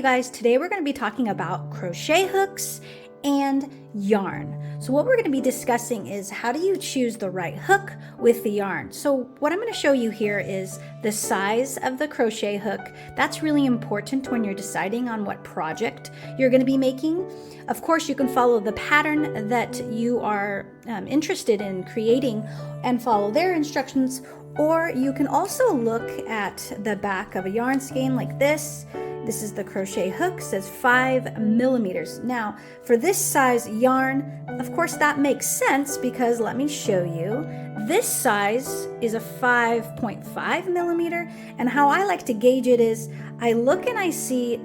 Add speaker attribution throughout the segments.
Speaker 1: you guys, today we're going to be talking about crochet hooks and yarn. So what we're going to be discussing is how do you choose the right hook with the yarn. So what I'm going to show you here is the size of the crochet hook. That's really important when you're deciding on what project you're going to be making. Of course, you can follow the pattern that you are interested in creating and follow their instructions, or you can also look at the back of a yarn skein like this. This is the crochet hook, says 5 millimeters. Now, for this size yarn, of course that makes sense because let me show you. This size is a 5.5 millimeter, and how I like to gauge it is I look and I see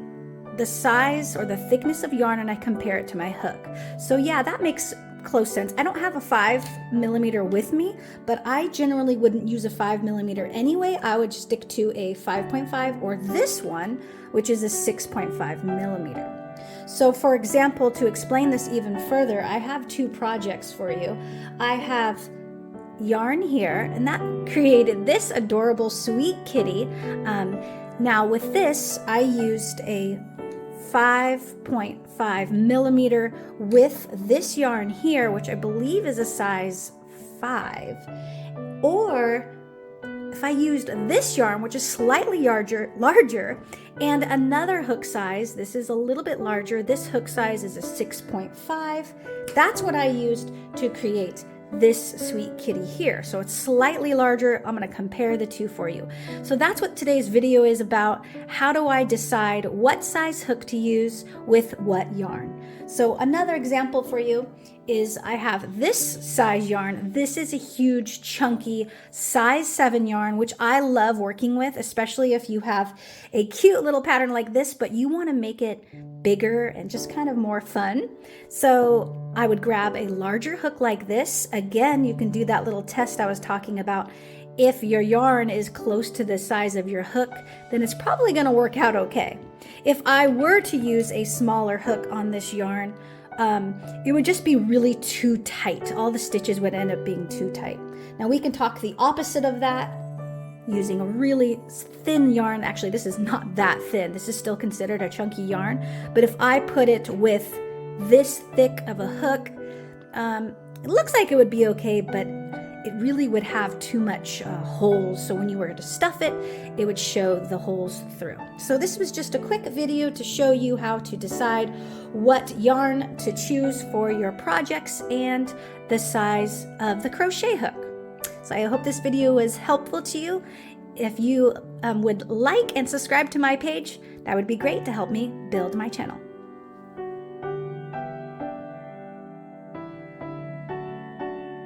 Speaker 1: the size or the thickness of yarn and I compare it to my hook. So yeah, that makes close sense. I don't have a 5 millimeter with me, but I generally wouldn't use a 5 millimeter anyway. I would stick to a 5.5 or this one, which is a 6.5 millimeter. So for example, to explain this even further, I have two projects for you. I have yarn here, and that created this adorable sweet kitty. Now with this, I used a 5.5 millimeter with this yarn here, which I believe is a size 5. Or if I used this yarn, which is slightly larger, and another hook size, this is a little bit larger, this hook size is a 6.5, that's what I used to create this sweet kitty here. So it's slightly larger. I'm going to compare the two for you. So that's what today's video is about. How do I decide what size hook to use with what yarn? So another example for you is I have this size yarn. This is a huge chunky size 7 yarn, which I love working with, especially if you have a cute little pattern like this, but you want to make it bigger and just kind of more fun. So I would grab a larger hook like this. Again, you can do that little test I was talking about. If your yarn is close to the size of your hook, then it's probably going to work out okay. If I were to use a smaller hook on this yarn, it would just be really too tight. All the stitches would end up being too tight. Now we can talk the opposite of that using a really thin yarn. Actually, this is not that thin. This is still considered a chunky yarn. But if I put it with this thick of a hook, it looks like it would be okay, but it really would have too much holes. So when you were to stuff it, it would show the holes through. So this was just a quick video to show you how to decide what yarn to choose for your projects and the size of the crochet hook. So I hope this video was helpful to you. If you would like and subscribe to my page, that would be great to help me build my channel.